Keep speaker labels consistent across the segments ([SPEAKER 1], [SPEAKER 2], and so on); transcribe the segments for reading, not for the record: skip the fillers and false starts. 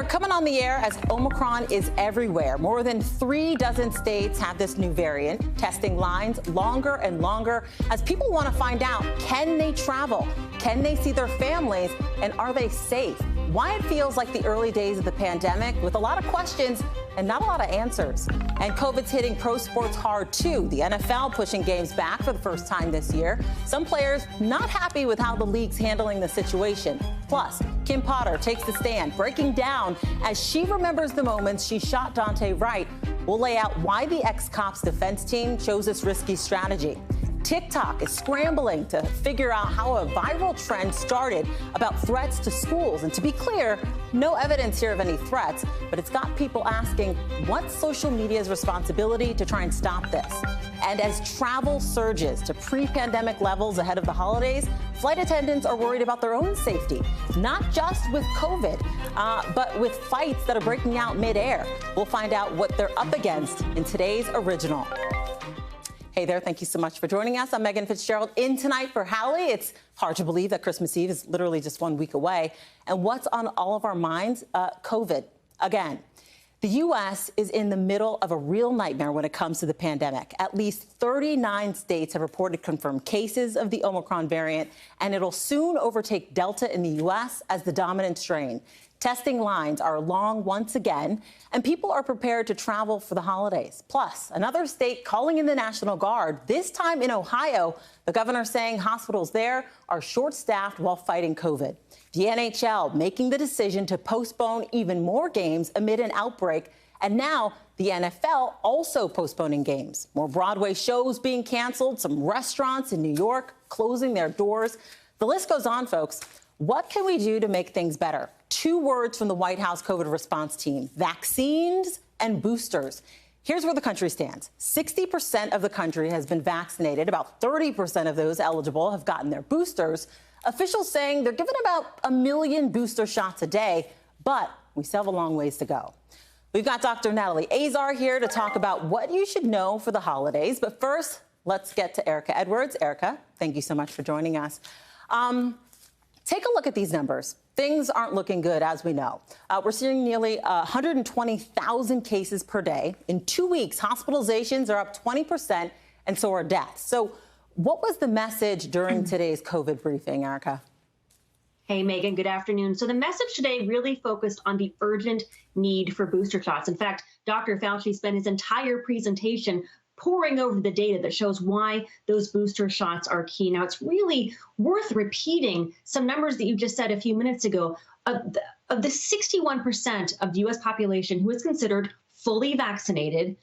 [SPEAKER 1] are coming on the air as Omicron is everywhere. More than 36 states have this new variant. Testing lines longer and longer as people want to find out, can they travel? Can they see their families? And are they safe? Why it feels like the early days of the pandemic with a lot of questions and not a lot of answers. And COVID's hitting pro sports hard, too. The NFL pushing games back for the first time this year. Some players not happy with how the league's handling the situation. Plus, Kim Potter takes the stand, breaking down as she remembers the moments she shot Dante Wright. We'll lay out why the ex-cop's defense team chose this risky strategy. TikTok is scrambling to figure out how a viral trend started about threats to schools. And to be clear, no evidence here of any threats, but it's got people asking, what's social media's responsibility to try and stop this? And as travel surges to pre-pandemic levels ahead of the holidays, flight attendants are worried about their own safety, not just with COVID, but with fights that are breaking out midair. We'll find out what they're up against in today's original. Hey there, thank you so much for joining us. I'm Megan Fitzgerald in tonight for Hallie. It's hard to believe that Christmas Eve is literally just 1 week away. And what's on all of our minds? COVID again. The U.S. is in the middle of a real nightmare when it comes to the pandemic. At least 39 states have reported confirmed cases of the Omicron variant, and it'll soon overtake Delta in the U.S. as the dominant strain. Testing lines are long once again, and people are prepared to travel for the holidays. Plus, another state calling in the National Guard, this time in Ohio. The governor saying hospitals there are short-staffed while fighting COVID. The NHL making the decision to postpone even more games amid an outbreak. And now the NFL also postponing games. More Broadway shows being canceled, some restaurants in New York closing their doors. The list goes on, folks. What can we do to make things better? 2 words from the White House COVID response team: vaccines and boosters. Here's where the country stands. 60% of the country has been vaccinated. About 30% of those eligible have gotten their boosters. Officials saying they're giving about 1 million booster shots a day, but we still have a long ways to go. We've got Dr. Natalie Azar here to talk about what you should know for the holidays. But first, let's get to Erica Edwards. Erica, thank you so much for joining us. Take a look at these numbers. Things aren't looking good, as we know. We're seeing nearly 120,000 cases per day. In 2 weeks, hospitalizations are up 20%, and so are deaths. So what was the message during today's COVID briefing, Erica?
[SPEAKER 2] Hey, Megan, good afternoon. So the message today really focused on the urgent need for booster shots. In fact, Dr. Fauci spent his entire presentation poring over the data that shows why those booster shots are key. Now, it's really worth repeating some numbers that you just said a few minutes ago. Of the 61% of the U.S. population who is considered fully vaccinated,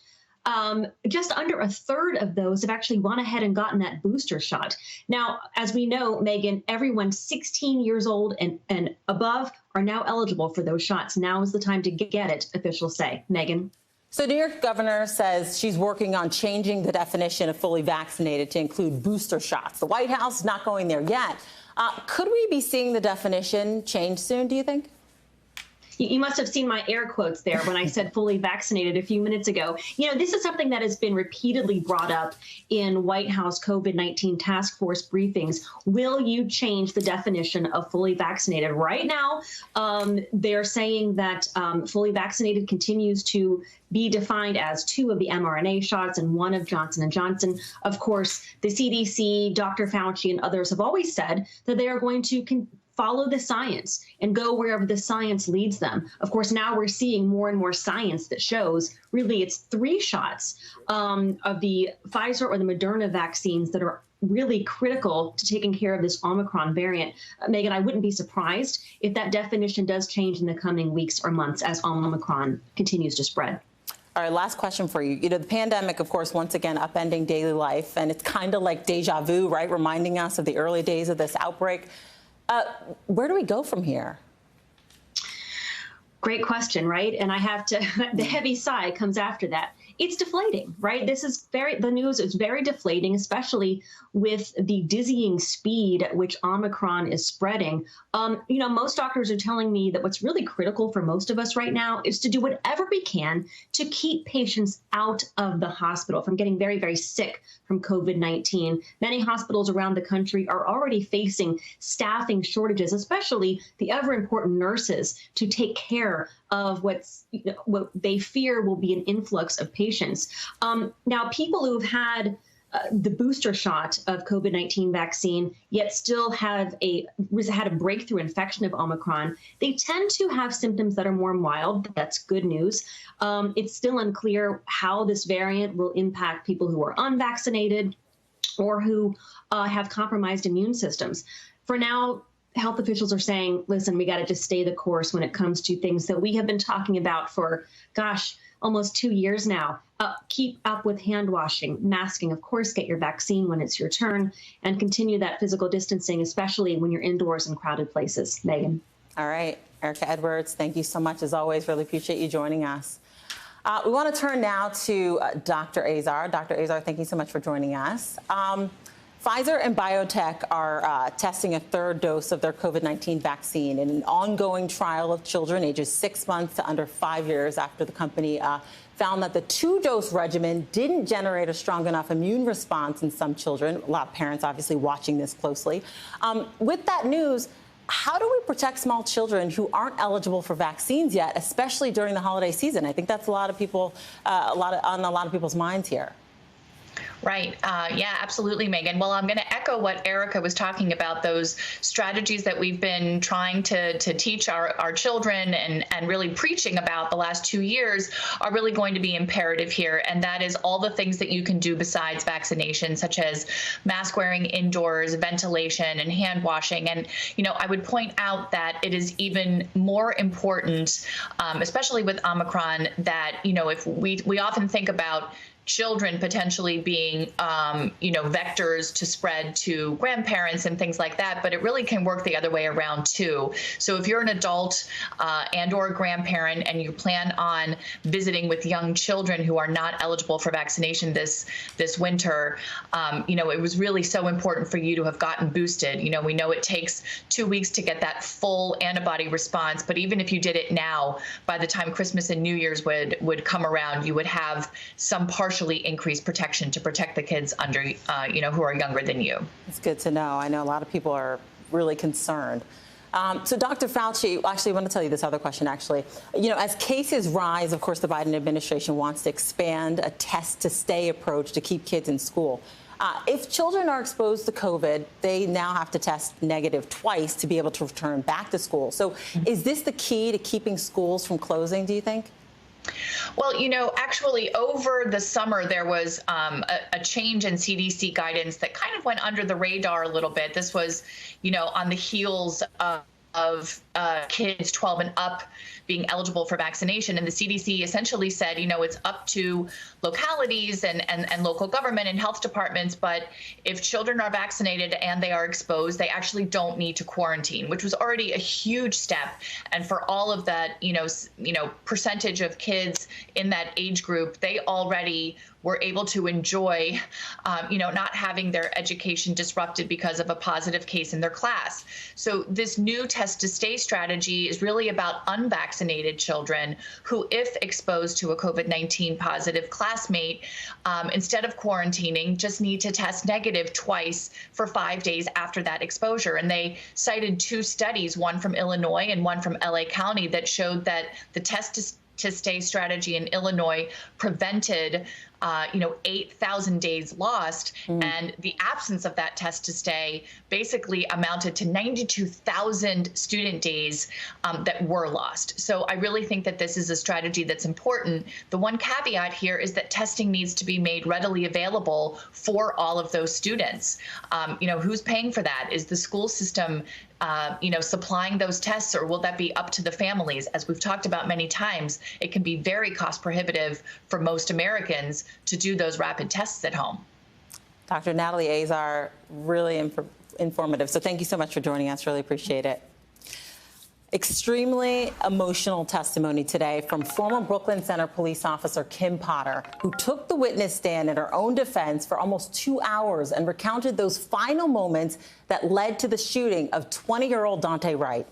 [SPEAKER 2] just under a third of those have actually gone ahead and gotten that booster shot. Now, as we know, Megan, everyone 16 years old and above are now eligible for those shots. Now is the time to get it, officials say. Megan?
[SPEAKER 1] So New York governor says she's working on changing the definition of fully vaccinated to include booster shots. The White House is not going there yet. Could we be seeing the definition change soon, do you think?
[SPEAKER 2] You must have seen my air quotes there when I said fully vaccinated a few minutes ago. You know, this is something that has been repeatedly brought up in White House COVID-19 task force briefings. Will you change the definition of fully vaccinated? Right now, they're saying that fully vaccinated continues to be defined as 2 of the mRNA shots and 1 of Johnson & Johnson. Of course, the CDC, Dr. Fauci, and others have always said that they are going to follow the science and go wherever the science leads them. Of course, now we're seeing more and more science that shows really it's 3 shots of the Pfizer or the Moderna vaccines that are really critical to taking care of this Omicron variant. Megan, I wouldn't be surprised if that definition does change in the coming weeks or months as Omicron continues to spread.
[SPEAKER 1] All right, last question for you. You know, the pandemic, of course, once again, upending daily life, and it's kind of like deja vu, right? Reminding us of the early days of this outbreak. Where do we go from here?
[SPEAKER 2] Great question, right? And I have to, the heavy sigh comes after that. It's deflating, right? The news is very deflating, especially with the dizzying speed at which Omicron is spreading. You know, most doctors are telling me that what's really critical for most of us right now is to do whatever we can to keep patients out of the hospital from getting very, very sick from COVID-19. Many hospitals around the country are already facing staffing shortages, especially the ever important nurses to take care aware of what they fear will be an influx of patients. Now, people who've had the booster shot of COVID-19 vaccine, yet still had a breakthrough infection of Omicron, they tend to have symptoms that are more mild. That's good news. It's still unclear how this variant will impact people who are unvaccinated or who have compromised immune systems. For now, health officials are saying, listen, we got to just stay the course when it comes to things that we have been talking about for, almost 2 years now. Keep up with hand washing, masking, of course, get your vaccine when it's your turn, and continue that physical distancing, especially when you're indoors in crowded places. Megan.
[SPEAKER 1] All right. Erica Edwards, thank you so much, as always. Really appreciate you joining us. We want to turn now to Dr. Azar. Dr. Azar, thank you so much for joining us. Pfizer and biotech are testing a third dose of their COVID-19 vaccine in an ongoing trial of children ages 6 months to under 5 years after the company found that the two-dose regimen didn't generate a strong enough immune response in some children. A lot of parents obviously watching this closely. With that news, how do we protect small children who aren't eligible for vaccines yet, especially during the holiday season? I think that's on a lot of people's minds here.
[SPEAKER 3] Right. Yeah, absolutely, Megan. Well, I'm going to echo what Erica was talking about. Those strategies that we've been trying to teach our children and really preaching about the last 2 years are really going to be imperative here. And that is all the things that you can do besides vaccination, such as mask wearing indoors, ventilation, and hand washing. And, I would point out that it is even more important, especially with Omicron, that, if we often think about children potentially being, vectors to spread to grandparents and things like that, but it really can work the other way around too. So if you're an adult and or a grandparent and you plan on visiting with young children who are not eligible for vaccination this winter, it was really so important for you to have gotten boosted. We know it takes 2 weeks to get that full antibody response, but even if you did it now, by the time Christmas and New Year's would come around, you would have some partially increased protection to protect the kids under, who are younger than you.
[SPEAKER 1] It's good to know. I know a lot of people are really concerned. So, Dr. Fauci, actually, I want to tell you this other question, actually. As cases rise, of course, the Biden administration wants to expand a test-to-stay approach to keep kids in school. If children are exposed to COVID, they now have to test negative twice to be able to return back to school. So is this the key to keeping schools from closing, do you think?
[SPEAKER 3] Well, actually over the summer, there was a change in CDC guidance that kind of went under the radar a little bit. This was, on the heels of kids 12 and up being eligible for vaccination. And the CDC essentially said, it's up to localities and local government and health departments. But if children are vaccinated and they are exposed, they actually don't need to quarantine, which was already a huge step. And for all of that, percentage of kids in that age group, they already were able to enjoy, not having their education disrupted because of a positive case in their class. So this new test to stay strategy is really about unvaccinated children who, if exposed to a COVID-19 positive classmate, instead of quarantining, just need to test negative twice for 5 days after that exposure. And they cited 2 studies, one from Illinois and one from LA County, that showed that the test to stay strategy in Illinois prevented 8,000 days lost. And the absence of that test to stay basically amounted to 92,000 student days that were lost. So I really think that this is a strategy that's important. The one caveat here is that testing needs to be made readily available for all of those students. Who's paying for that? Is the school system supplying those tests, or will that be up to the families? As we've talked about many times, it can be very cost prohibitive for most Americans to do those rapid tests at home.
[SPEAKER 1] Dr. Natalie Azar, really informative. So thank you so much for joining us. Really appreciate it. Extremely emotional testimony today from former Brooklyn Center police officer Kim Potter, who took the witness stand in her own defense for almost 2 hours and recounted those final moments that led to the shooting of 20-year-old Dante Wright.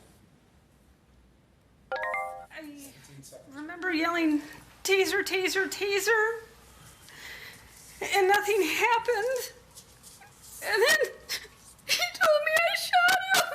[SPEAKER 4] I remember yelling, "Taser, taser, taser," and nothing happened. And then he told me I shot him.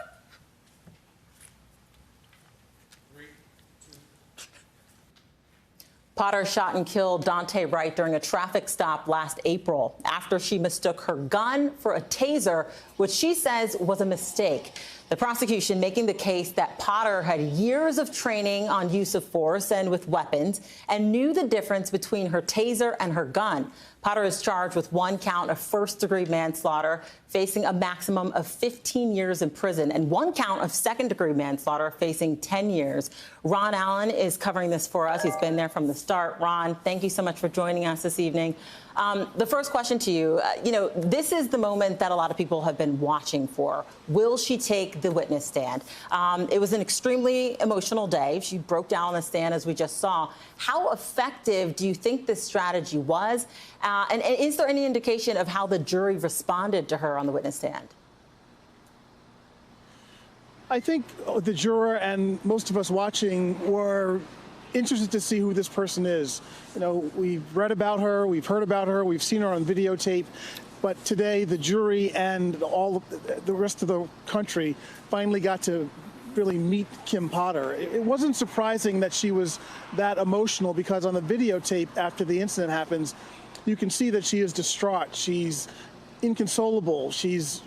[SPEAKER 1] Potter shot and killed Dante Wright during a traffic stop last April after she mistook her gun for a taser, which she says was a mistake. The prosecution making the case that Potter had years of training on use of force and with weapons and knew the difference between her taser and her gun. Potter is charged with one count of first-degree manslaughter, facing a maximum of 15 years in prison, and one count of second-degree manslaughter, facing 10 years. Ron Allen is covering this for us. He's been there from the start. Ron, thank you so much for joining us this evening. The first question to you, this is the moment that a lot of people have been watching for. Will she take the witness stand? It was an extremely emotional day. She broke down on the stand, as we just saw. How effective do you think this strategy was? And is there any indication of how the jury responded to her on the witness stand?
[SPEAKER 5] I think the juror and most of us watching were interested to see who this person is. We've read about her, we've heard about her, we've seen her on videotape, but today the jury and all the rest of the country finally got to really meet Kim Potter. It wasn't surprising that she was that emotional, because on the videotape after the incident happens, you can see that she is distraught. She's inconsolable. She's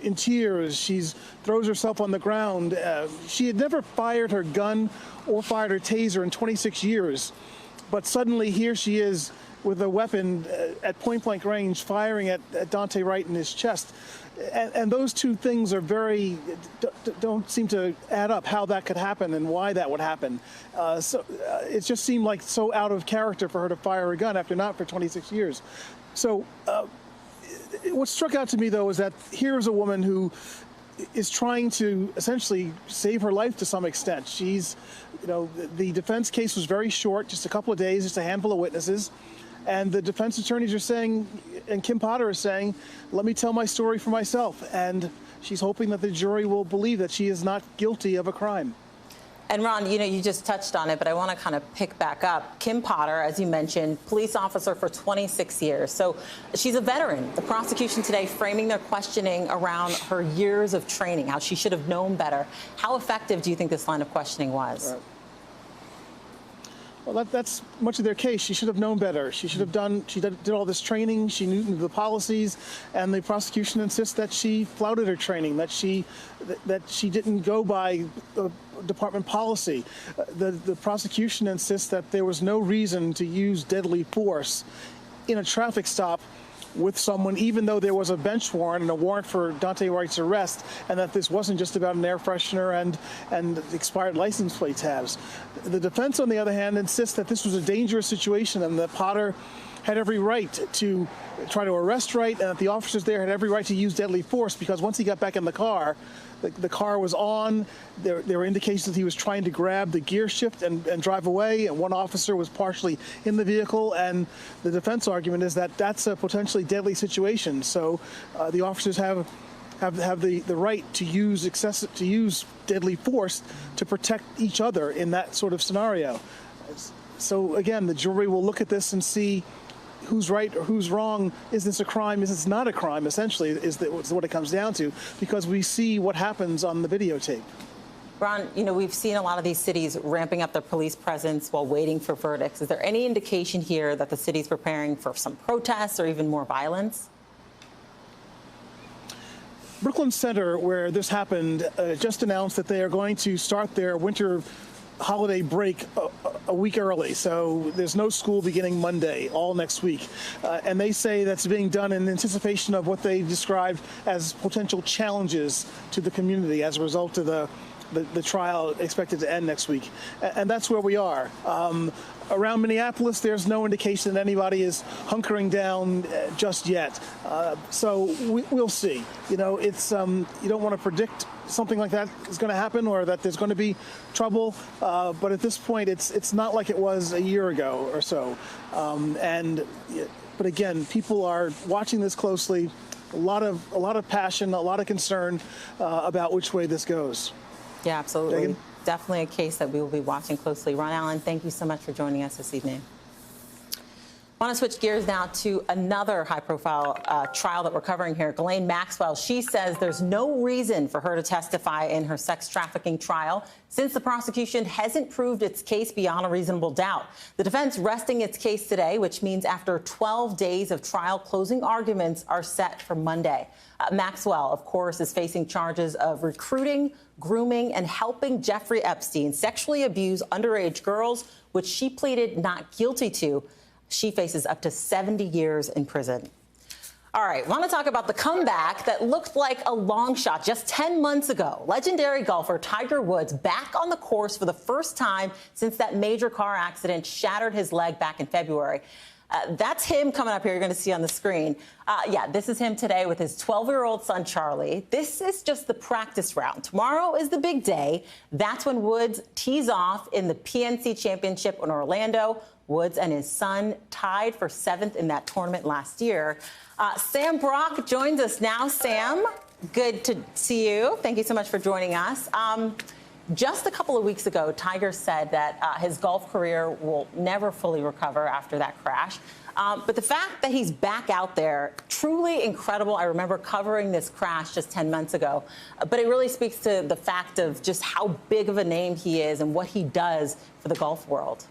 [SPEAKER 5] in tears. She throws herself on the ground. She had never fired her gun or fired her taser in 26 years. But suddenly here she is with a weapon at point-blank range firing at Dante Wright in his chest. And those two things are don't seem to add up, how that could happen and why that would happen. So it just seemed like so out of character for her to fire a gun after not for 26 years. So what struck out to me, though, is that here's a woman who is trying to essentially save her life to some extent. She's, the defense case was very short, just a couple of days, just a handful of witnesses. And the defense attorneys are saying, and Kim Potter is saying, let me tell my story for myself. And she's hoping that the jury will believe that she is not guilty of a crime.
[SPEAKER 1] And Ron, you just touched on it, but I want to kind of pick back up. Kim Potter, as you mentioned, police officer for 26 years. So she's a veteran. The prosecution today framing their questioning around her years of training, how she should have known better. How effective do you think this line of questioning was?
[SPEAKER 5] Well, that's much of their case. She should have known better. She should have she did all this training. She knew the policies, and the prosecution insists that she flouted her training, that she didn't go by department policy. The prosecution insists that there was no reason to use deadly force in a traffic stop with someone, even though there was a bench warrant and a warrant for Dante Wright's arrest, and that this wasn't just about an air freshener and expired license plate tabs. The defense, on the other hand, insists that this was a dangerous situation and that Potter had every right to try to arrest Wright, and that the officers there had every right to use deadly force, because once he got back in the car, the car was on. There were indications that he was trying to grab the gear shift and drive away, and one officer was partially in the vehicle. And the defense argument is that that's a potentially deadly situation. So the officers have the right to use deadly force to protect each other in that sort of scenario. So again, the jury will look at this and see who's right or who's wrong. Is this a crime? Is this not a crime? Essentially, is what it comes down to, because we see what happens on the videotape.
[SPEAKER 1] Ron, we've seen a lot of these cities ramping up their police presence while waiting for verdicts. Is there any indication here that the city's preparing for some protests or even more violence?
[SPEAKER 5] Brooklyn Center, where this happened, just announced that they are going to start their winter holiday break a week early. So there's no school beginning Monday, all next week. And they say that's being done in anticipation of what they described as potential challenges to the community as a result of the trial expected to end next week. And that's where we are. Around Minneapolis, there's no indication that anybody is hunkering down just yet. So we'll see. It's you don't want to predict something like that is going to happen or that there's going to be trouble. But at this point, it's not like it was a year ago or so. But again, people are watching this closely. A lot of passion, a lot of concern about which way this goes.
[SPEAKER 1] Yeah, absolutely.
[SPEAKER 5] Megan?
[SPEAKER 1] Definitely a case that we will be watching closely. Ron Allen, thank you so much for joining us this evening. I want to switch gears now to another high-profile trial that we're covering here. Ghislaine Maxwell, she says there's no reason for her to testify in her sex trafficking trial since the prosecution hasn't proved its case beyond a reasonable doubt. The defense resting its case today, which means after 12 days of trial, closing arguments are set for Monday. Maxwell, of course, is facing charges of recruiting, grooming, and helping Jeffrey Epstein sexually abuse underage girls, which she pleaded not guilty to. She faces up to 70 years in prison. All right, want to talk about the comeback that looked like a long shot just 10 months ago. Legendary golfer Tiger Woods back on the course for the first time since that major car accident shattered his leg back in February. That's him coming up here. You're going to see on the screen. Yeah, this is him today with his 12-year-old son, Charlie. This is just the practice round. Tomorrow is the big day. That's when Woods tees off in the PNC Championship in Orlando. Woods and his son tied for 7th in that tournament last year. Sam Brock joins us now. Sam, good to see you. Thank you so much for joining us. Just a couple of weeks ago, Tiger said that his golf career will never fully recover after that crash. But the fact that he's back out there, truly incredible. I remember covering this crash just 10 months ago. But it really speaks to the fact of just how big of a name he is and what he does for the golf world.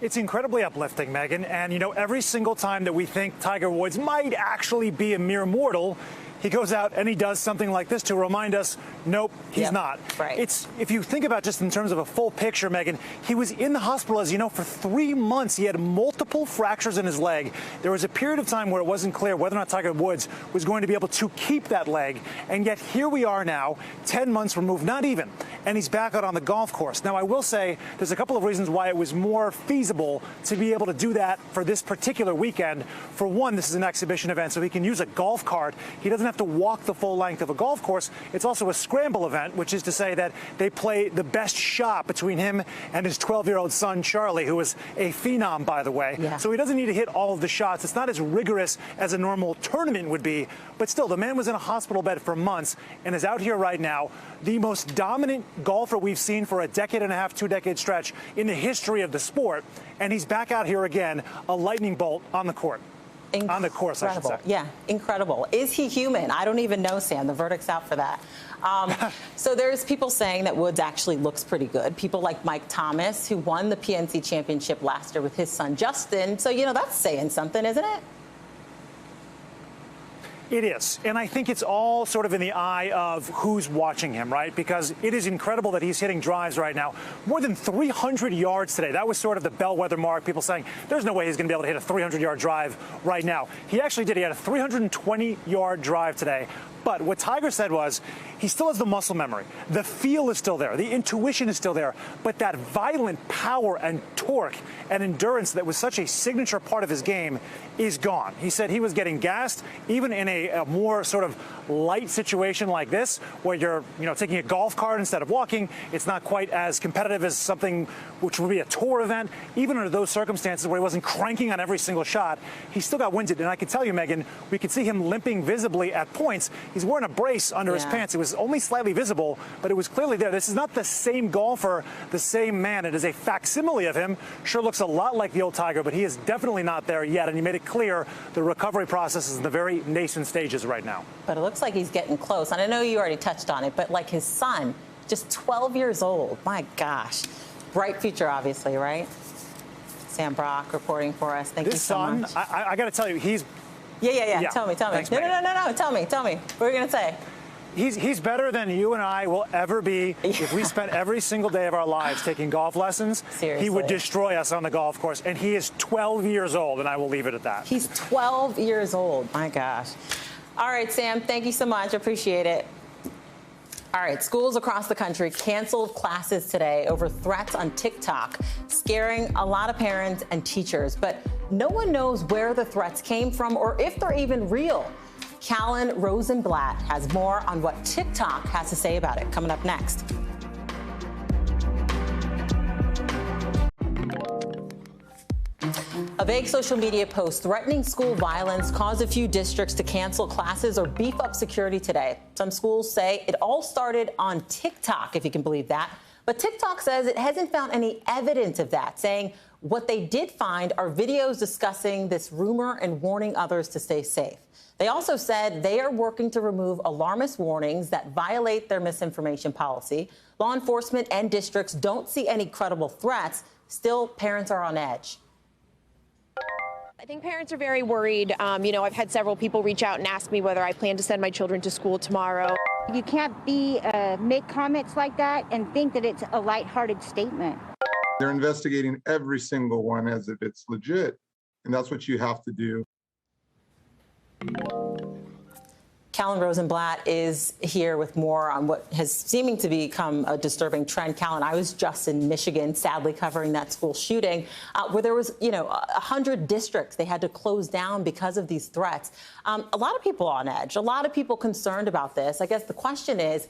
[SPEAKER 6] It's incredibly uplifting, Megan. And, you know, every single time that we think Tiger Woods might actually be a mere mortal, he goes out and he does something like this to remind us, nope, he's not.
[SPEAKER 1] Right.
[SPEAKER 6] It's, if you think about just in terms of a full picture, Megan, he was in the hospital, as you know, for 3 months. He had multiple fractures in his leg. There was a period of time where it wasn't clear whether or not Tiger Woods was going to be able to keep that leg. And yet here we are now, 10 months removed, not even. And he's back out on the golf course. Now, I will say there's a couple of reasons why it was more feasible to be able to do that for this particular weekend. For one, this is an exhibition event, so he can use a golf cart. He doesn't have to walk the full length of a golf course. It's also a scramble event, which is to say that they play the best shot between him and his 12-year-old son, Charlie, who is a phenom, by the way.
[SPEAKER 1] Yeah.
[SPEAKER 6] So he doesn't need to hit all of the shots. It's not as rigorous as a normal tournament would be. But still, the man was in a hospital bed for months and is out here right now. The most dominant golfer we've seen for a decade and a half, 2-decade stretch in the history of the sport. And he's back out here again, a lightning bolt on the court. On the course, I should say.
[SPEAKER 1] Yeah, incredible. Is he human? I don't even know, Sam. The verdict's out for that. So there's people saying that Woods actually looks pretty good. People like Mike Thomas, who won the PNC Championship last year with his son, Justin. So, you know, that's saying something, isn't it?
[SPEAKER 6] It is. And I think it's all sort of in the eye of who's watching him, right? Because it is incredible that he's hitting drives right now. More than 300 yards today. That was sort of the bellwether mark. People saying there's no way he's going to be able to hit a 300-yard drive right now. He actually did. He had a 320-yard drive today. But what Tiger said was he still has the muscle memory. The feel is still there. The intuition is still there. But that violent power and torque and endurance that was such a signature part of his game is gone. He said he was getting gassed even in a more sort of light situation like this, where you're, you know, taking a golf cart instead of walking. It's not quite as competitive as something which would be a tour event. Even under those circumstances where he wasn't cranking on every single shot, he still got winded. And I can tell you, Megan, we could see him limping visibly at points. He's wearing a brace under his pants. It was only slightly visible, but it was clearly there. This is not the same golfer, the same man. It is a facsimile of him. Sure looks a lot like the old Tiger, but he is definitely not there yet. And he made it clear the recovery process is in the very nascent stages right now.
[SPEAKER 1] But it looks like he's getting close. And I know you already touched on it, but like his son, just 12 years old. My gosh. Bright future, obviously, right? Sam Brock reporting for us. Thank you so much.
[SPEAKER 6] I got to tell you, he's...
[SPEAKER 1] Yeah. Tell me.
[SPEAKER 6] Thanks,
[SPEAKER 1] No. Tell me. What are you going to say?
[SPEAKER 6] He's better than you and I will ever be if we spent every single day of our lives taking golf lessons.
[SPEAKER 1] Seriously.
[SPEAKER 6] He would destroy us on the golf course. And he is 12 years old, and I will leave it at that.
[SPEAKER 1] He's 12 years old. My gosh. All right, Sam, thank you so much. Appreciate it. All right, schools across the country canceled classes today over threats on TikTok, scaring a lot of parents and teachers. But no one knows where the threats came from or if they're even real. Callan Rosenblatt has more on what TikTok has to say about it. Coming up next. A vague social media post threatening school violence caused a few districts to cancel classes or beef up security today. Some schools say it all started on TikTok, if you can believe that. But TikTok says it hasn't found any evidence of that, saying What they did find are videos discussing this rumor and warning others to stay safe. They also said they are working to remove alarmist warnings that violate their misinformation policy. Law enforcement and districts don't see any credible threats. Still, parents are on edge.
[SPEAKER 7] I think parents are very worried. I've had several people reach out and ask me whether I plan to send my children to school tomorrow.
[SPEAKER 8] You can't make comments like that and think that it's a lighthearted statement.
[SPEAKER 9] They're investigating every single one as if it's legit, and that's what you have to do.
[SPEAKER 1] Callan Rosenblatt is here with more on what has seeming to become a disturbing trend. Callan, I was just in Michigan, sadly covering that school shooting, where there was, 100 districts they had to close down because of these threats. A lot of people on edge, a lot of people concerned about this. I guess the question is,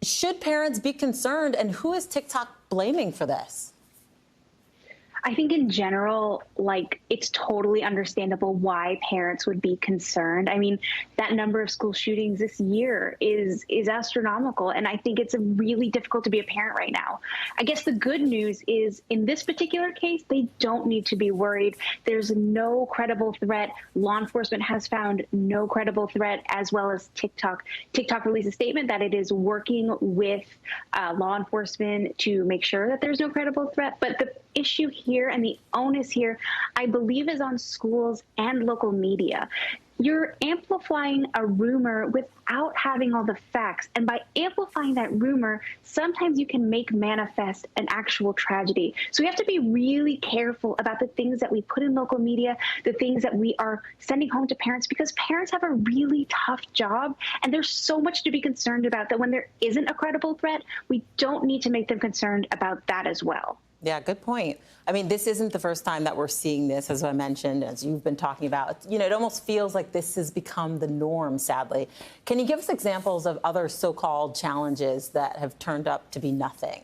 [SPEAKER 1] should parents be concerned, and who is TikTok blaming for this?
[SPEAKER 10] I think in general, it's totally understandable why parents would be concerned. I mean, that number of school shootings this year is astronomical, and I think it's really difficult to be a parent right now. I guess the good news is in this particular case, they don't need to be worried. There's no credible threat. Law enforcement has found no credible threat, as well as TikTok. TikTok released a statement that it is working with law enforcement to make sure that there's no credible threat, but the issue here and the onus here, I believe, is on schools and local media. You're amplifying a rumor without having all the facts. And by amplifying that rumor, sometimes you can make manifest an actual tragedy. So we have to be really careful about the things that we put in local media, the things that we are sending home to parents, because parents have a really tough job. And there's so much to be concerned about that when there isn't a credible threat, we don't need to make them concerned about that as well.
[SPEAKER 1] Yeah, good point. I mean, this isn't the first time that we're seeing this, as I mentioned, as you've been talking about. It almost feels like this has become the norm, sadly. Can you give us examples of other so-called challenges that have turned up to be nothing?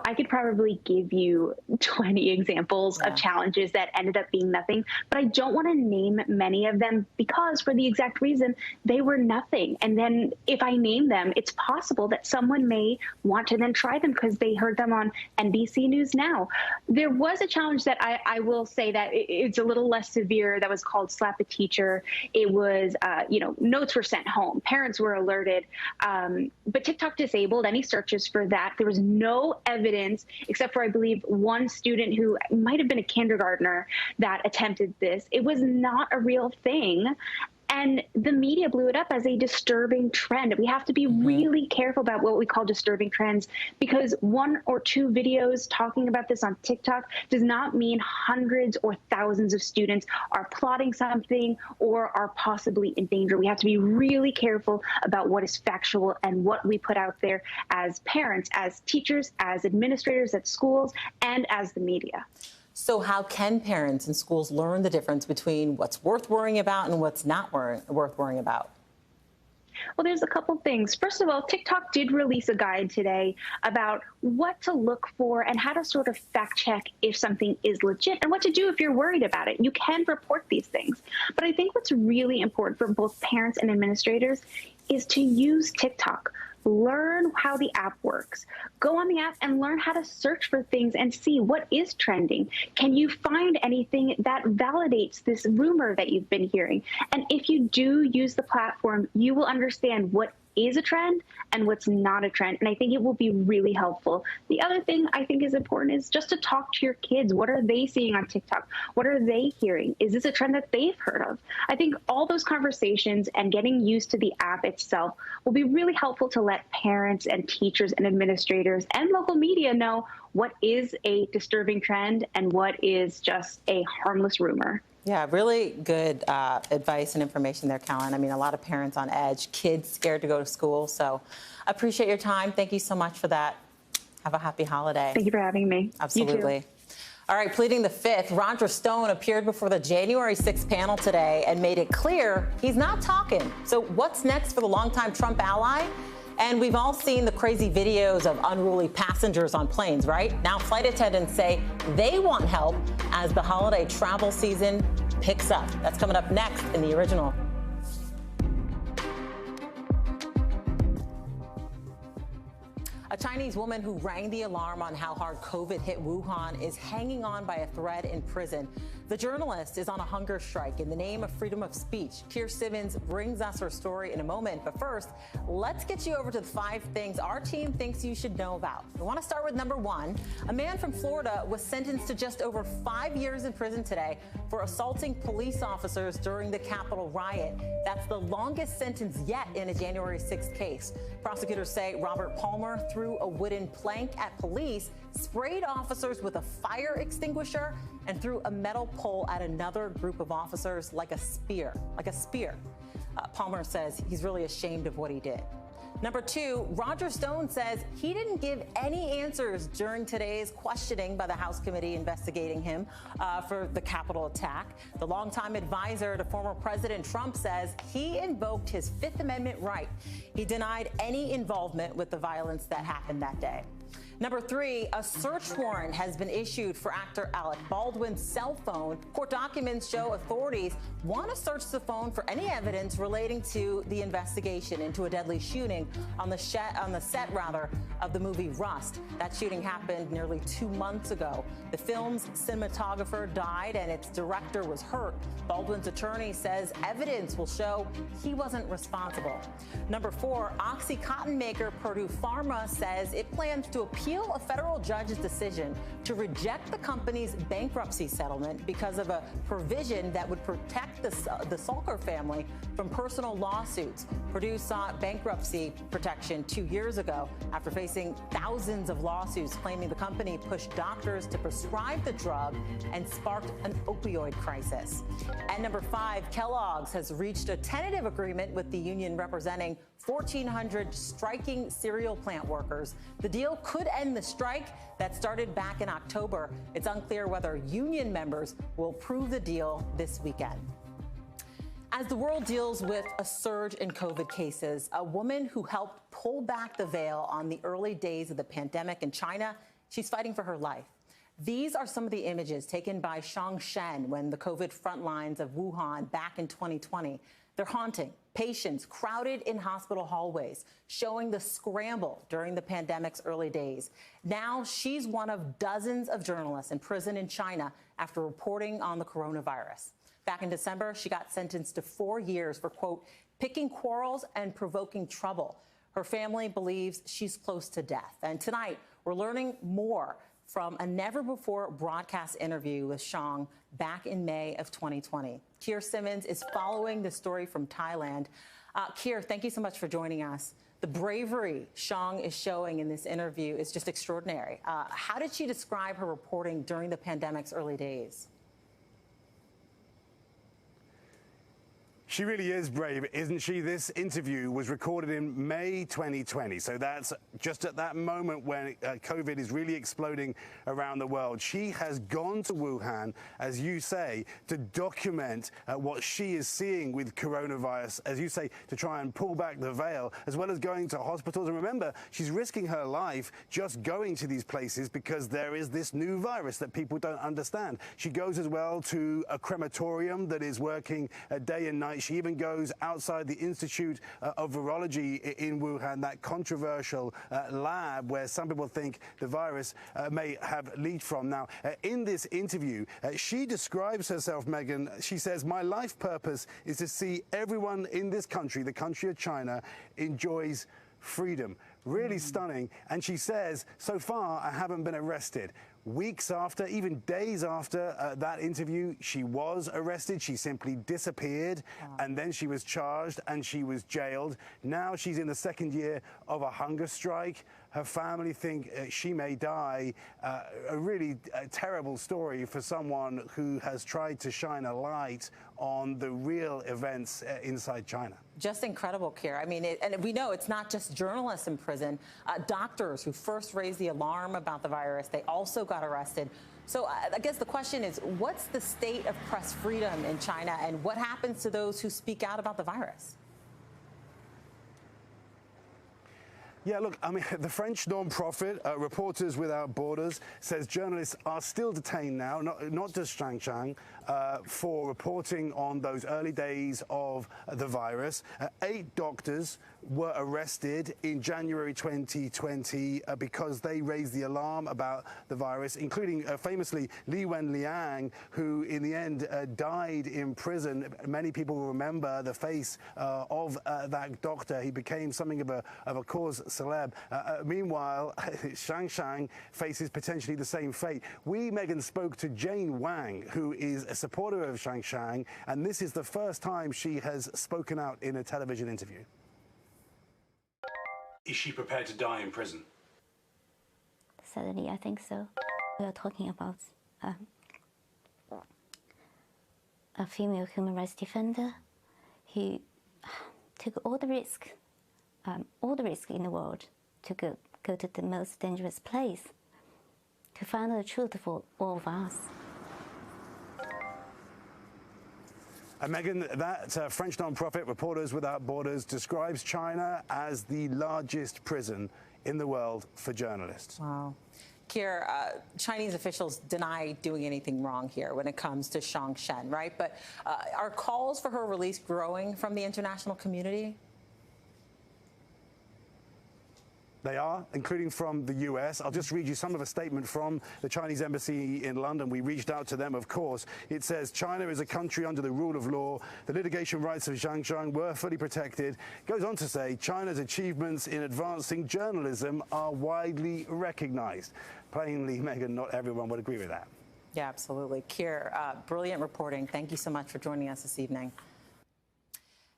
[SPEAKER 10] I could probably give you 20 examples of challenges that ended up being nothing, but I don't want to name many of them because for the exact reason they were nothing. And then if I name them, it's possible that someone may want to then try them because they heard them on NBC News Now. There was a challenge that I will say that it's a little less severe that was called Slap a Teacher. It was, notes were sent home. Parents were alerted, but TikTok disabled any searches for that. There was no evidence, except for, I believe, one student who might have been a kindergartner that attempted this. It was not a real thing. And the media blew it up as a disturbing trend. We have to be really careful about what we call disturbing trends, because one or two videos talking about this on TikTok does not mean hundreds or thousands of students are plotting something or are possibly in danger. We have to be really careful about what is factual and what we put out there as parents, as teachers, as administrators at schools, and as the media.
[SPEAKER 1] So how can parents and schools learn the difference between what's worth worrying about and what's not worth worrying about?
[SPEAKER 10] Well, there's a couple things. First of all, TikTok did release a guide today about what to look for and how to sort of fact check if something is legit and what to do if you're worried about it. You can report these things. But I think what's really important for both parents and administrators is to use TikTok. Learn how the app works. Go on the app and learn how to search for things and see what is trending. Can you find anything that validates this rumor that you've been hearing? And if you do use the platform, you will understand what is a trend and what's not a trend. And I think it will be really helpful. The other thing I think is important is just to talk to your kids. What are they seeing on TikTok? What are they hearing? Is this a trend that they've heard of? I think all those conversations and getting used to the app itself will be really helpful to let parents and teachers and administrators and local media know what is a disturbing trend and what is just a harmless rumor.
[SPEAKER 1] Yeah, really good advice and information there, Callan. I mean, a lot of parents on edge, kids scared to go to school. So I appreciate your time. Thank you so much for that. Have a happy holiday.
[SPEAKER 10] Thank you for having me.
[SPEAKER 1] Absolutely.
[SPEAKER 10] You too.
[SPEAKER 1] All right, pleading the fifth, Roger Stone appeared before the January 6th panel today and made it clear he's not talking. So what's next for the longtime Trump ally? And we've all seen the crazy videos of unruly passengers on planes, right? Now flight attendants say they want help as the holiday travel season picks up. That's coming up next in The Original. A Chinese woman who rang the alarm on how hard COVID hit Wuhan is hanging on by a thread in prison. The journalist is on a hunger strike in the name of freedom of speech. Keir Simmons brings us her story in a moment. But first, let's get you over to the 5 things our team thinks you should know about. We want to start with number 1. A man from Florida was sentenced to just over 5 years in prison today for assaulting police officers during the Capitol riot. That's the longest sentence yet in a January 6th case. Prosecutors say Robert Palmer threw a wooden plank at police, sprayed officers with a fire extinguisher, and threw a metal pole at another group of officers like a spear. Palmer says he's really ashamed of what he did. Number 2, Roger Stone says he didn't give any answers during today's questioning by the House committee investigating him for the Capitol attack. The longtime advisor to former President Trump says he invoked his Fifth Amendment right. He denied any involvement with the violence that happened that day. Number 3, a search warrant has been issued for actor Alec Baldwin's cell phone. Court documents show authorities want to search the phone for any evidence relating to the investigation into a deadly shooting on the set of the movie Rust. That shooting happened nearly 2 months ago. The film's cinematographer died and its director was hurt. Baldwin's attorney says evidence will show he wasn't responsible. Number 4, OxyContin maker Purdue Pharma says it plans to appeal a federal judge's decision to reject the company's bankruptcy settlement because of a provision that would protect the Salker family from personal lawsuits. Purdue sought bankruptcy protection 2 years ago after facing thousands of lawsuits claiming the company pushed doctors to prescribe the drug and sparked an opioid crisis. And number 5, Kellogg's has reached a tentative agreement with the union representing 1,400 striking cereal plant workers. The deal could end the strike that started back in October. It's unclear whether union members will approve the deal this weekend. As the world deals with a surge in COVID cases, a woman who helped pull back the veil on the early days of the pandemic in China, she's fighting for her life. These are some of the images taken by Shang Shen when the COVID front lines of Wuhan back in 2020. They're haunting. Patients crowded in hospital hallways, showing the scramble during the pandemic's early days. Now she's one of dozens of journalists in prison in China after reporting on the coronavirus. Back in December, she got sentenced to 4 years for, quote, picking quarrels and provoking trouble. Her family believes she's close to death. And tonight, we're learning more from a never-before broadcast interview with Shang back in May of 2020. Keir Simmons is following the story from Thailand. Keir, thank you so much for joining us. The bravery Shang is showing in this interview is just extraordinary. How did she describe her reporting during the pandemic's early days?
[SPEAKER 11] She really is brave, isn't she? This interview was recorded in May 2020. So that's just at that moment when COVID is really exploding around the world. She has gone to Wuhan, as you say, to document what she is seeing with coronavirus, as you say, to try and pull back the veil, as well as going to hospitals. And remember, she's risking her life just going to these places because there is this new virus that people don't understand. She goes as well to a crematorium that is working day and night. She even goes outside the Institute of Virology in Wuhan, that controversial lab where some people think the virus may have leaked from. Now, in this interview, she describes herself, Megan. She says, my life purpose is to see everyone in this country, the country of China, enjoys freedom. Really stunning. And she says, so far, I haven't been arrested. Weeks after, even days after that interview, she was arrested. She simply disappeared. And then she was charged and she was jailed. Now she's in the 2nd year of a hunger strike. Her family think she may die. A really terrible story for someone who has tried to shine a light on the real events inside China. Just incredible, Keir. I mean, and we know it's not just journalists in prison. Doctors who first raised the alarm about the virus, they also got arrested. So I guess the question is, what's the state of press freedom in China, and what happens to those who speak out about the virus? Yeah, look, I mean, the French non-profit Reporters Without Borders says journalists are still detained now, not just Shang, for reporting on those early days of the virus. 8 doctors were arrested in January 2020 because they raised the alarm about the virus, including famously Li Wenliang, who in the end died in prison. Many people will remember the face of that doctor. He became something of a cause celeb. Meanwhile, Shang faces potentially the same fate. We, Megan, spoke to Jane Wang, who is a supporter of Shang, and this is the first time she has spoken out in a television interview.
[SPEAKER 12] Is she prepared to die in prison?
[SPEAKER 13] Certainly, I think so. We are talking about a female human rights defender who took all the risk in the world to go to the most dangerous place to find the truth for all of us.
[SPEAKER 11] And Megan, that French non-profit Reporters Without Borders describes China as the largest prison in the world for journalists.
[SPEAKER 1] Wow. Keir, Chinese officials deny doing anything wrong here when it comes to Shang Shen, right? But are calls for her release growing from the international community?
[SPEAKER 11] They are, including from the US. I'll just read you some of a statement from the Chinese embassy in London. We reached out to them, of course. It says, China is a country under the rule of law. The litigation rights of Zhang were fully protected. It goes on to say, China's achievements in advancing journalism are widely recognized. Plainly, Megan, not everyone would agree with that.
[SPEAKER 1] Yeah, absolutely. Keir, brilliant reporting. Thank you so much for joining us this evening.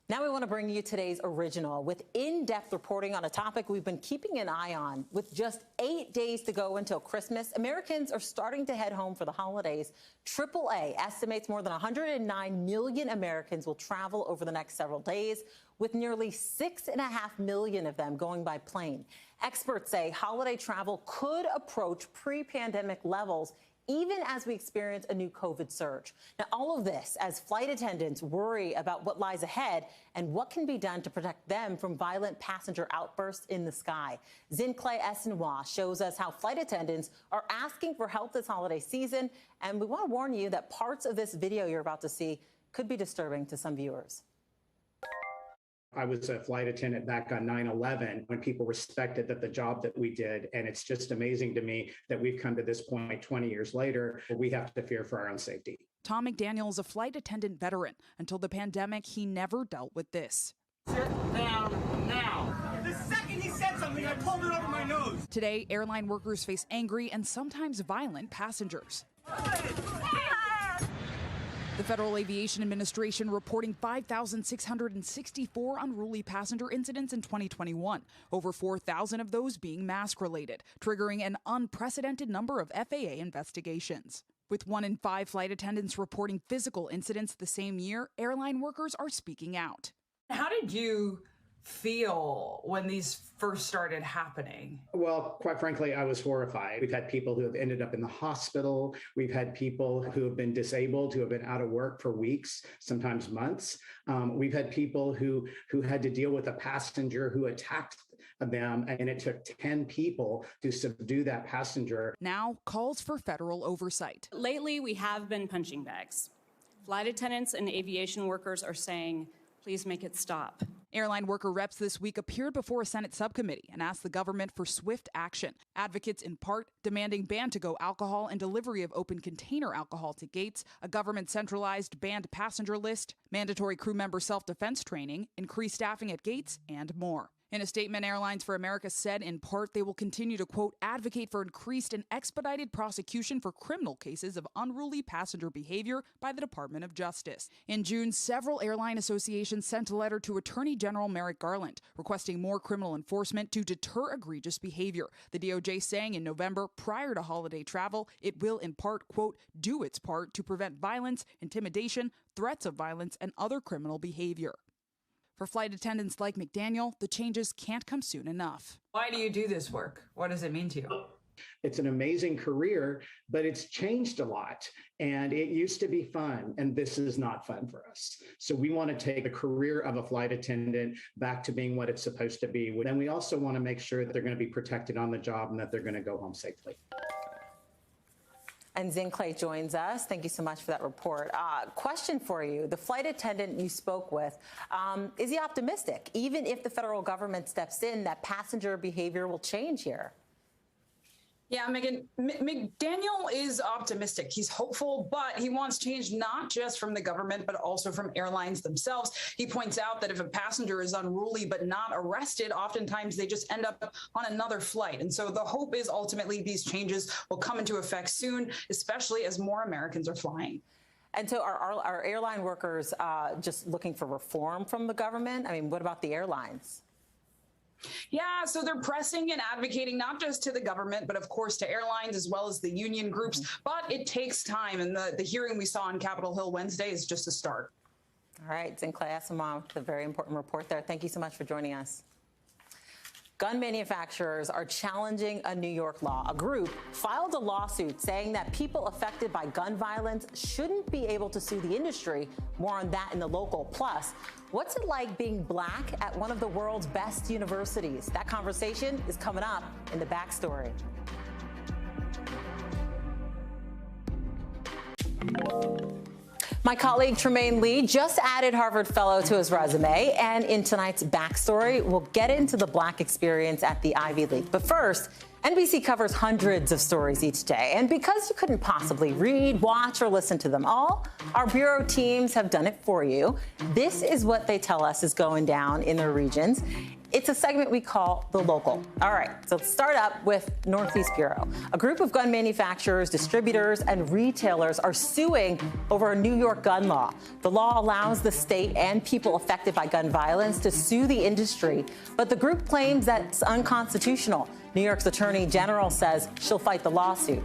[SPEAKER 1] Now we want to bring you today's original with in-depth reporting on a topic we've been keeping an eye on. With just 8 days to go until Christmas, Americans are starting to head home for the holidays. AAA estimates more than 109 million Americans will travel over the next several days, with nearly 6.5 million of them going by plane. Experts say holiday travel could approach pre-pandemic levels even as we experience a new COVID surge. Now, all of this as flight attendants worry about what lies ahead and what can be done to protect them from violent passenger outbursts in the sky. Zinklai Esenwa shows us how flight attendants are asking for help this holiday season, and we want to warn you that parts of this video you're about to see could be disturbing to some viewers.
[SPEAKER 14] I was a flight attendant back on 9/11 when people respected the job that we did. And it's just amazing to me that we've come to this point 20 years later where we have to fear for our own safety.
[SPEAKER 15] Tom McDaniel is a flight attendant veteran. Until the pandemic, he never dealt with this.
[SPEAKER 16] Sit down now. The second he said something, I pulled it over my nose.
[SPEAKER 15] Today, airline workers face angry and sometimes violent passengers. The Federal Aviation Administration reporting 5,664 unruly passenger incidents in 2021, over 4,000 of those being mask-related, triggering an unprecedented number of FAA investigations. With 1 in 5 flight attendants reporting physical incidents the same year, airline workers are speaking out.
[SPEAKER 17] How did you feel when these first started happening?
[SPEAKER 14] Well, quite frankly, I was horrified. We've had people who have ended up in the hospital. We've had people who have been disabled, who have been out of work for weeks, sometimes months. We've had people who had to deal with a passenger who attacked them, and it took 10 people to subdue that passenger.
[SPEAKER 15] Now, calls for federal oversight.
[SPEAKER 18] Lately, we have been punching bags. Flight attendants and aviation workers are saying, please make it stop.
[SPEAKER 15] Airline worker reps this week appeared before a Senate subcommittee and asked the government for swift action. Advocates in part demanding ban-to-go alcohol and delivery of open container alcohol to gates, a government-centralized banned passenger list, mandatory crew member self-defense training, increased staffing at gates, and more. In a statement, Airlines for America said in part they will continue to, quote, advocate for increased and expedited prosecution for criminal cases of unruly passenger behavior by the Department of Justice. In June, several airline associations sent a letter to Attorney General Merrick Garland requesting more criminal enforcement to deter egregious behavior. The DOJ saying in November, prior to holiday travel, it will in part, quote, do its part to prevent violence, intimidation, threats of violence, and other criminal behavior. For flight attendants like McDaniel, the changes can't come soon enough.
[SPEAKER 17] Why do you do this work? What does it mean to you?
[SPEAKER 14] It's an amazing career, but it's changed a lot. And it used to be fun, and this is not fun for us. So we want to take the career of a flight attendant back to being what it's supposed to be. And we also want to make sure that they're going to be protected on the job and that they're going to go home safely.
[SPEAKER 1] And Zing Clay joins us. Thank you so much for that report. Question for you. The flight attendant you spoke with, is he optimistic, even if the federal government steps in, that passenger behavior will change here?
[SPEAKER 15] Yeah, Megan, McDaniel is optimistic. He's hopeful, but he wants change not just from the government, but also from airlines themselves. He points out that if a passenger is unruly but not arrested, oftentimes they just end up on another flight. And so the hope is ultimately these changes will come into effect soon, especially as more Americans are flying.
[SPEAKER 1] And so are airline workers just looking for reform from the government? I mean, what about the airlines?
[SPEAKER 15] Yeah, so they're pressing and advocating not just to the government, but of course to airlines as well as the union groups. But it takes time. And the hearing we saw on Capitol Hill Wednesday is just a start.
[SPEAKER 1] All right, Zing Clay Asimov with a very important report there. Thank you so much for joining us. Gun manufacturers are challenging a New York law. A group filed a lawsuit saying that people affected by gun violence shouldn't be able to sue the industry. More on that in the local. Plus, what's it like being black at one of the world's best universities? That conversation is coming up in the backstory. My colleague Tremaine Lee just added Harvard Fellow to his resume, and in tonight's backstory, we'll get into the black experience at the Ivy League. But first, NBC covers hundreds of stories each day, and because you couldn't possibly read, watch, or listen to them all, our bureau teams have done it for you. This is what they tell us is going down in their regions. It's a segment we call The Local. All right, so let's start up with Northeast Bureau. A group of gun manufacturers, distributors, and retailers are suing over a New York gun law. The law allows the state and people affected by gun violence to sue the industry, but the group claims that it's unconstitutional. New York's Attorney General says she'll fight the lawsuit.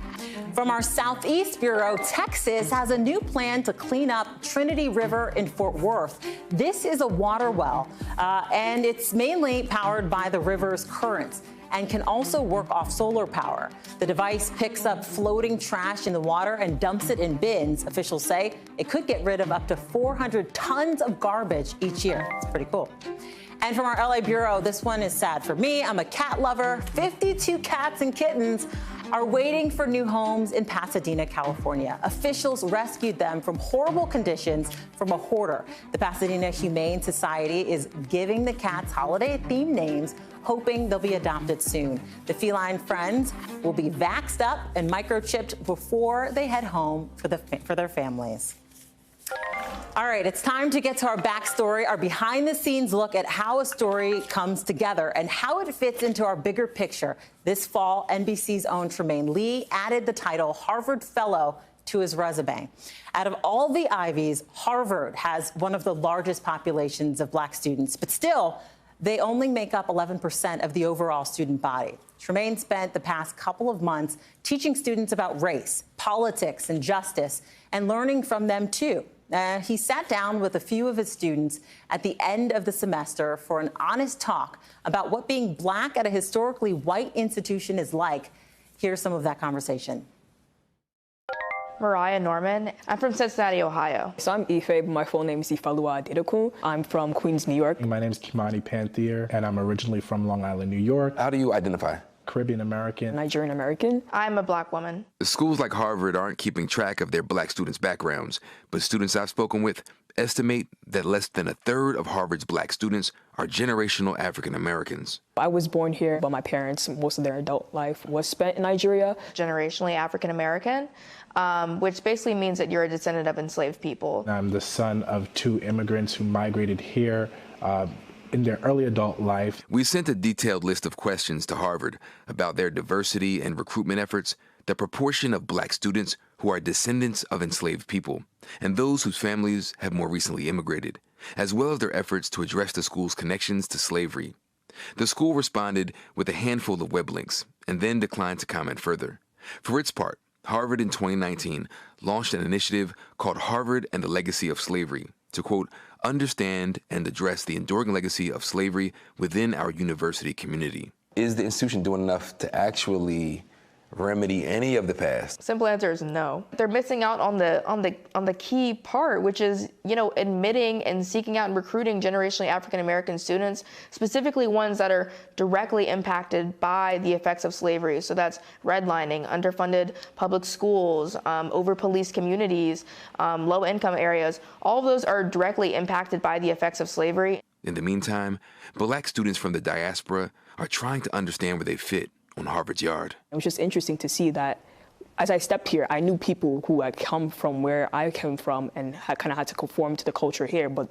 [SPEAKER 1] From our Southeast Bureau, Texas has a new plan to clean up Trinity River in Fort Worth. This is a water well, and it's mainly powered by the river's currents and can also work off solar power. The device picks up floating trash in the water and dumps it in bins. Officials say it could get rid of up to 400 tons of garbage each year. It's pretty cool. And from our LA Bureau, this one is sad for me. I'm a cat lover. 52 cats and kittens are waiting for new homes in Pasadena, California. Officials rescued them from horrible conditions from a hoarder. The Pasadena Humane Society is giving the cats holiday-themed names, hoping they'll be adopted soon. The feline friends will be vaxxed up and microchipped before they head home for their families. All right, it's time to get to our backstory, our behind-the-scenes look at how a story comes together and how it fits into our bigger picture. This fall, NBC's own Tremaine Lee added the title Harvard Fellow to his resume. Out of all the Ivies, Harvard has one of the largest populations of black students, but still, they only make up 11% of the overall student body. Tremaine spent the past couple of months teaching students about race, politics, and justice, and learning from them, too. He sat down with a few of his students at the end of the semester for an honest talk about what being black at a historically white institution is like. Here's some of that conversation.
[SPEAKER 19] Mariah Norman. I'm from Cincinnati, Ohio.
[SPEAKER 20] So I'm Ife, but my full name is Ifalua Adedoku. I'm from Queens, New York.
[SPEAKER 21] My name is Kimani Panthier, and I'm originally from Long Island, New York.
[SPEAKER 22] How do you identify?
[SPEAKER 21] Caribbean American.
[SPEAKER 20] Nigerian American.
[SPEAKER 19] I'm a black woman.
[SPEAKER 22] Schools like Harvard aren't keeping track of their black students' backgrounds, but students I've spoken with estimate that less than a third of Harvard's black students are generational African Americans.
[SPEAKER 20] I was born here, but my parents, most of their adult life was spent in Nigeria.
[SPEAKER 19] Generationally African American, which basically means that you're a descendant of enslaved people.
[SPEAKER 21] I'm the son of two immigrants who migrated here in their early adult life.
[SPEAKER 22] We sent a detailed list of questions to Harvard about their diversity and recruitment efforts, the proportion of black students who are descendants of enslaved people, and those whose families have more recently immigrated, as well as their efforts to address the school's connections to slavery. The school responded with a handful of web links and then declined to comment further. For its part, Harvard in 2019 launched an initiative called Harvard and the Legacy of Slavery to, quote, understand and address the enduring legacy of slavery within our university community. Is the institution doing enough to actually remedy any of the past?
[SPEAKER 19] Simple answer is no. They're missing out on the key part, which is, admitting and seeking out and recruiting generationally African American students, specifically ones that are directly impacted by the effects of slavery. So that's redlining, underfunded public schools, over-policed communities, low-income areas. All of those are directly impacted by the effects of slavery.
[SPEAKER 22] In the meantime, Black students from the diaspora are trying to understand where they fit on Harvard's yard.
[SPEAKER 20] It was just interesting to see that as I stepped here, I knew people who had come from where I came from and kind of had to conform to the culture here, but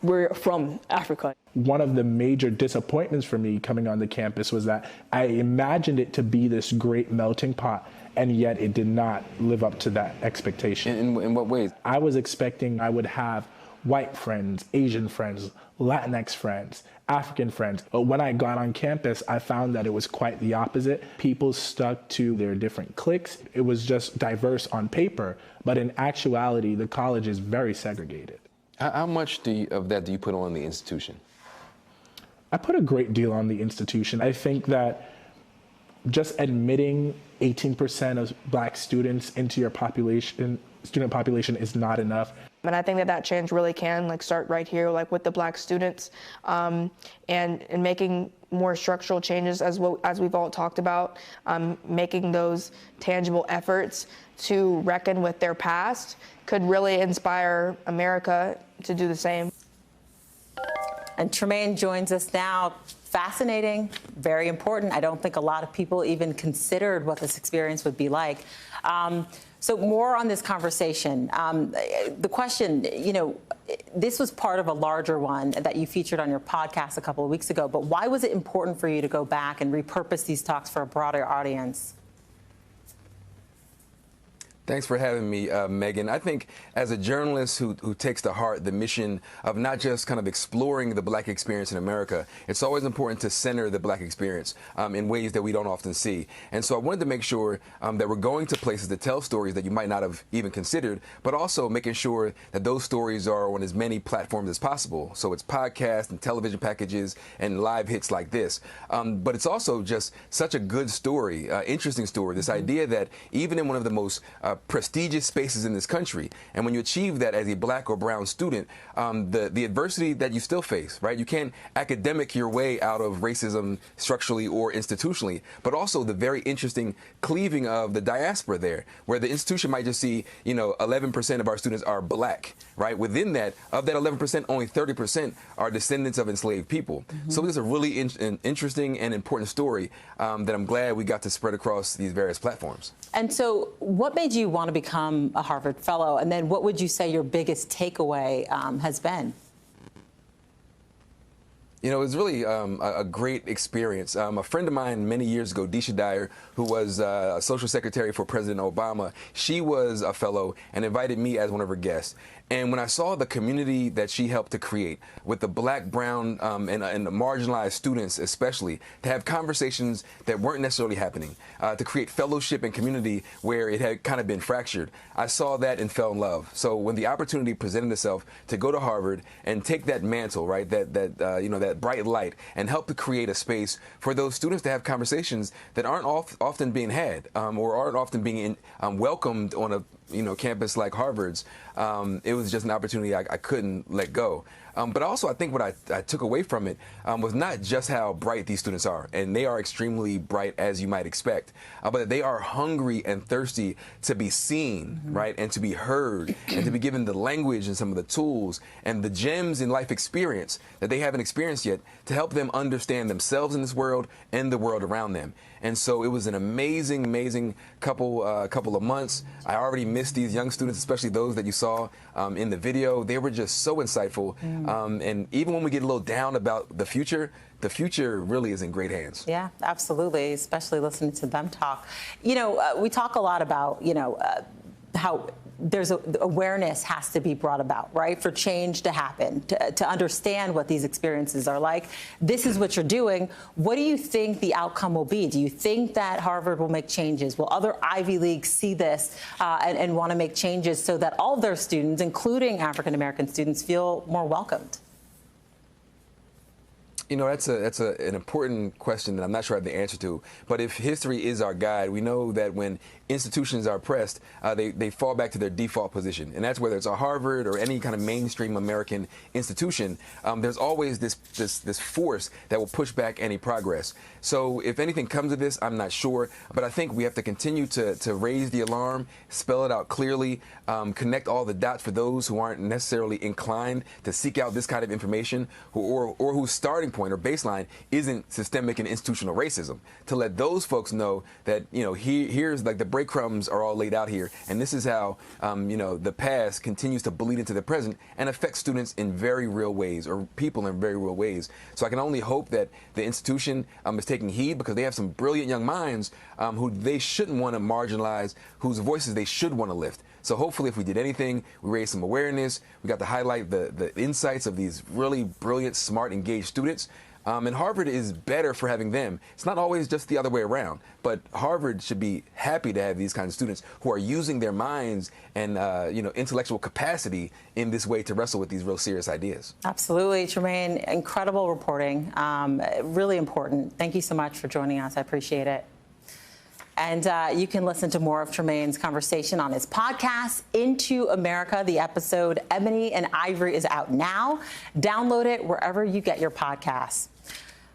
[SPEAKER 20] we're from Africa.
[SPEAKER 21] One of the major disappointments for me coming on the campus was that I imagined it to be this great melting pot, and yet it did not live up to that expectation.
[SPEAKER 22] In what ways?
[SPEAKER 21] I was expecting I would have white friends, Asian friends, Latinx friends, African friends. But when I got on campus, I found that it was quite the opposite. People stuck to their different cliques. It was just diverse on paper, but in actuality, the college is very segregated.
[SPEAKER 22] How much of that do you put on the institution?
[SPEAKER 21] I put a great deal on the institution. I think that just admitting 18% of Black students into your student population is not enough.
[SPEAKER 19] And I think that change really can start right here, with the Black students, and making more structural changes as we've all talked about, making those tangible efforts to reckon with their past could really inspire America to do the same.
[SPEAKER 1] And Tremaine joins us now. Fascinating, very important. I don't think a lot of people even considered what this experience would be like. So more on this conversation. The question, this was part of a larger one that you featured on your podcast a couple of weeks ago, but why was it important for you to go back and repurpose these talks for a broader audience?
[SPEAKER 22] Thanks for having me, Megan. I think as a journalist who takes to heart the mission of not just kind of exploring the Black experience in America, it's always important to center the Black experience in ways that we don't often see. And so I wanted to make sure that we're going to places to tell stories that you might not have even considered, but also making sure that those stories are on as many platforms as possible. So it's podcasts and television packages and live hits like this. But it's also just such a good story, interesting story, this idea that even in one of the most prestigious spaces in this country, and when you achieve that as a Black or brown student, the adversity that you still face, right? You can't academic your way out of racism structurally or institutionally, but also the very interesting cleaving of the diaspora there, where the institution might just see, 11% of our students are Black, right? Within that, of that 11%, only 30% are descendants of enslaved people. So it's a really interesting and important story that I'm glad we got to spread across these various platforms.
[SPEAKER 1] And so what made you want to become a Harvard Fellow? And then what would you say your biggest takeaway has been?
[SPEAKER 22] It was really a great experience. A friend of mine many years ago, Deisha Dyer, who was a social secretary for President Obama, she was a fellow and invited me as one of her guests. And when I saw the community that she helped to create with the Black, brown, and the marginalized students especially, to have conversations that weren't necessarily happening, to create fellowship and community where it had kind of been fractured, I saw that and fell in love. So when the opportunity presented itself to go to Harvard and take that mantle, right, that bright light, and help to create a space for those students to have conversations that aren't often being had or aren't often being welcomed on a campus like Harvard's, it was just an opportunity I couldn't let go. But also, I think what I took away from it was not just how bright these students are, and they are extremely bright as you might expect, but they are hungry and thirsty to be seen, right, and to be heard, and to be given the language and some of the tools and the gems in life experience that they haven't experienced yet to help them understand themselves in this world and the world around them. And so it was an amazing, amazing couple of months. I already missed these young students, especially those that you saw in the video. They were just so insightful. And even when we get a little down about the future really is in great hands.
[SPEAKER 1] Yeah, absolutely, especially listening to them talk. We talk a lot about, how there's awareness has to be brought about, right, for change to happen, to understand what these experiences are like. This is what you're doing. What do you think the outcome will be? Do you think that Harvard will make changes? Will other Ivy Leagues see this and want to make changes so that all of their students, including African-American students, feel more welcomed?
[SPEAKER 22] You know, that's an important question that I'm not sure I have the answer to. But if history is our guide, we know that when institutions are pressed, they fall back to their default position. And that's whether it's a Harvard or any kind of mainstream American institution. There's always this force that will push back any progress. So if anything comes of this, I'm not sure. But I think we have to continue to raise the alarm, spell it out clearly, connect all the dots for those who aren't necessarily inclined to seek out this kind of information, or whose starting point or baseline isn't systemic and institutional racism, to let those folks know that, you know, here's like the breadcrumbs are all laid out here, and this is how, you know, the past continues to bleed into the present and affects students in very real ways, or people in very real ways. So I can only hope that the institution is taking heed, because they have some brilliant young minds who they shouldn't want to marginalize, whose voices they should want to lift. So hopefully if we did anything, we raised some awareness, we got to highlight the insights of these really brilliant, smart, engaged students. And Harvard is better for having them. It's not always just the other way around, but Harvard should be happy to have these kinds of students who are using their minds and you know, intellectual capacity in this way to wrestle with these real serious ideas.
[SPEAKER 1] Absolutely, Tremaine. Incredible reporting. Really important. Thank you so much for joining us. I appreciate it. And you can listen to more of Tremaine's conversation on his podcast, Into America. The episode Ebony and Ivory is out now. Download it wherever you get your podcasts.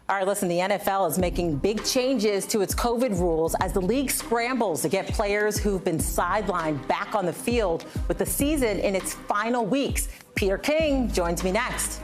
[SPEAKER 1] All right, listen, the NFL is making big changes to its COVID rules as the league scrambles to get players who've been sidelined back on the field with the season in its final weeks. Peter King joins me next.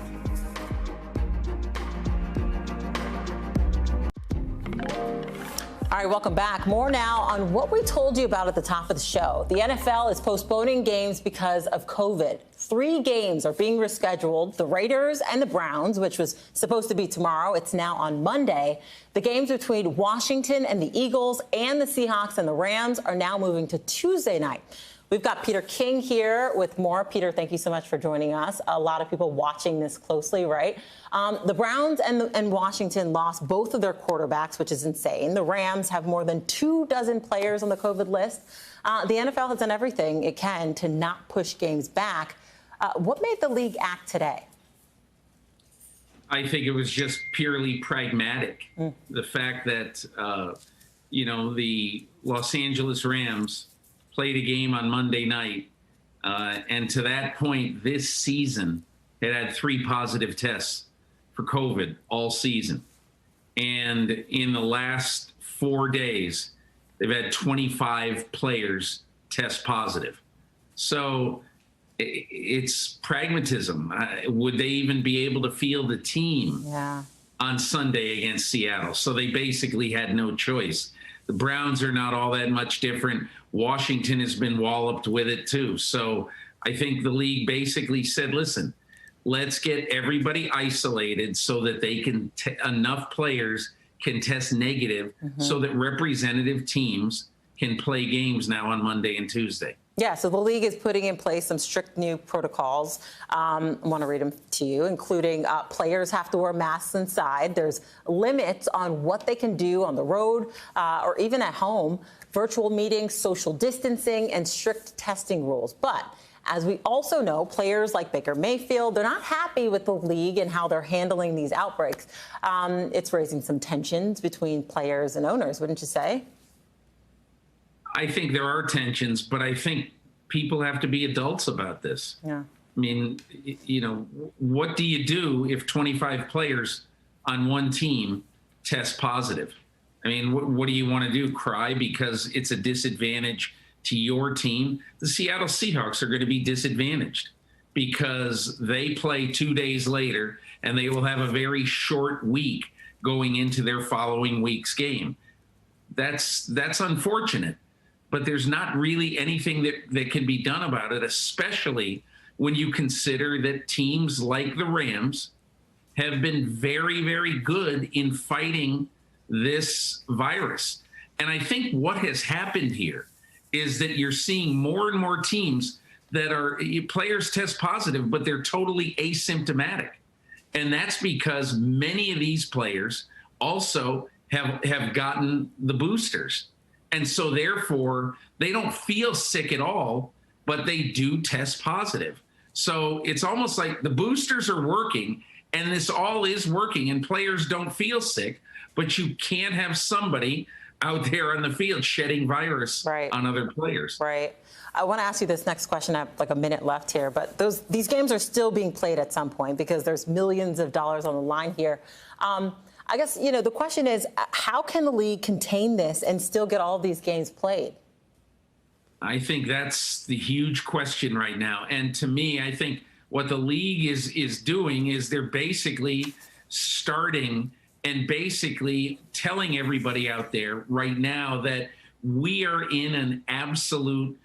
[SPEAKER 1] All right, welcome back. More now on what we told you about at the top of the show. The NFL is postponing games because of COVID. 3 games are being rescheduled. The Raiders and the Browns, which was supposed to be tomorrow, it's now on Monday. The games between Washington and the Eagles and the Seahawks and the Rams are now moving to Tuesday night. We've got Peter King here with more. Peter, thank you so much for joining us. A lot of people watching this closely, right? The Browns and Washington lost both of their quarterbacks, which is insane. The Rams have more than 24 players on the COVID list. The NFL has done everything it can to not push games back. What made the league act today?
[SPEAKER 2] I think it was just purely pragmatic. The fact that, you know, the Los Angeles Rams played a game on Monday night, and to that point this season had 3 positive tests for COVID all season. And in the last 4 days, they've had 25 players test positive. So it's pragmatism. Would they even be able to field the team on Sunday against Seattle? So they basically had no choice. The Browns are not all that much different. Washington has been walloped with it too. So I think the league basically said, listen, let's get everybody isolated so that they can, enough players can test negative so that representative teams can play games now on Monday and Tuesday.
[SPEAKER 1] Yeah, so the league is putting in place some strict new protocols. I want to read them to you, including players have to wear masks inside. There's limits on what they can do on the road or even at home, virtual meetings, social distancing, and strict testing rules. But as we also know, players like Baker Mayfield, they're not happy with the league and how they're handling these outbreaks. It's raising some tensions between players and owners, wouldn't you say?
[SPEAKER 2] I think there are tensions, but I think people have to be adults about this.
[SPEAKER 1] Yeah.
[SPEAKER 2] I mean, you know, what do you do if 25 players on one team test positive? I mean, what do you want to do? Cry because it's a disadvantage to your team? The Seattle Seahawks are going to be disadvantaged because they play 2 days later and they will have a very short week going into their following week's game. That's unfortunate. But there's not really anything that can be done about it, especially when you consider that teams like the Rams have been very, very good in fighting this virus. And I think what has happened here is that you're seeing more and more teams that are players test positive, but they're totally asymptomatic. And that's because many of these players also have gotten the boosters. And so therefore, they don't feel sick at all, but they do test positive. So it's almost like the boosters are working And this all is working, and players don't feel sick, but you can't have somebody out there on the field shedding virus on other players.
[SPEAKER 1] Right. I want to ask you this next question. I have like a minute left here, but these games are still being played at some point because there's millions of dollars on the line here. I guess, the question is, how can the league contain this and still get all of these games played?
[SPEAKER 2] I think that's the huge question right now. And to me, I think what the league is doing is they're basically starting and basically telling everybody out there right now that we are in an absolute,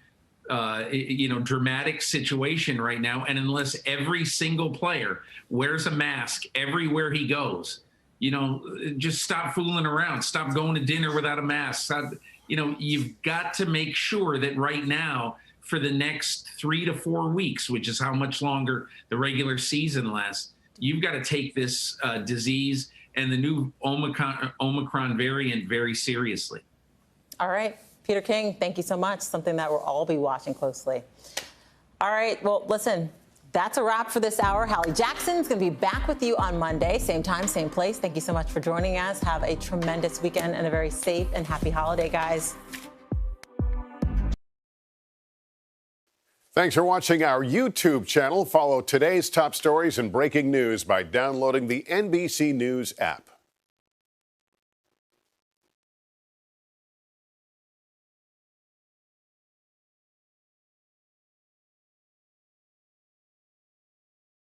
[SPEAKER 2] dramatic situation right now. And unless every single player wears a mask everywhere he goes, just stop fooling around. Stop going to dinner without a mask. Stop, you've got to make sure that right now, for the next 3 to 4 weeks, which is how much longer the regular season lasts, you've got to take this disease and the new Omicron variant very seriously.
[SPEAKER 1] All right. Peter King, thank you so much. Something that we'll all be watching closely. All right. Well, listen, that's a wrap for this hour. Hallie Jackson's going to be back with you on Monday. Same time, same place. Thank you so much for joining us. Have a tremendous weekend and a very safe and happy holiday, guys.
[SPEAKER 3] Thanks for watching our YouTube channel. Follow today's top stories and breaking news by downloading the NBC News app.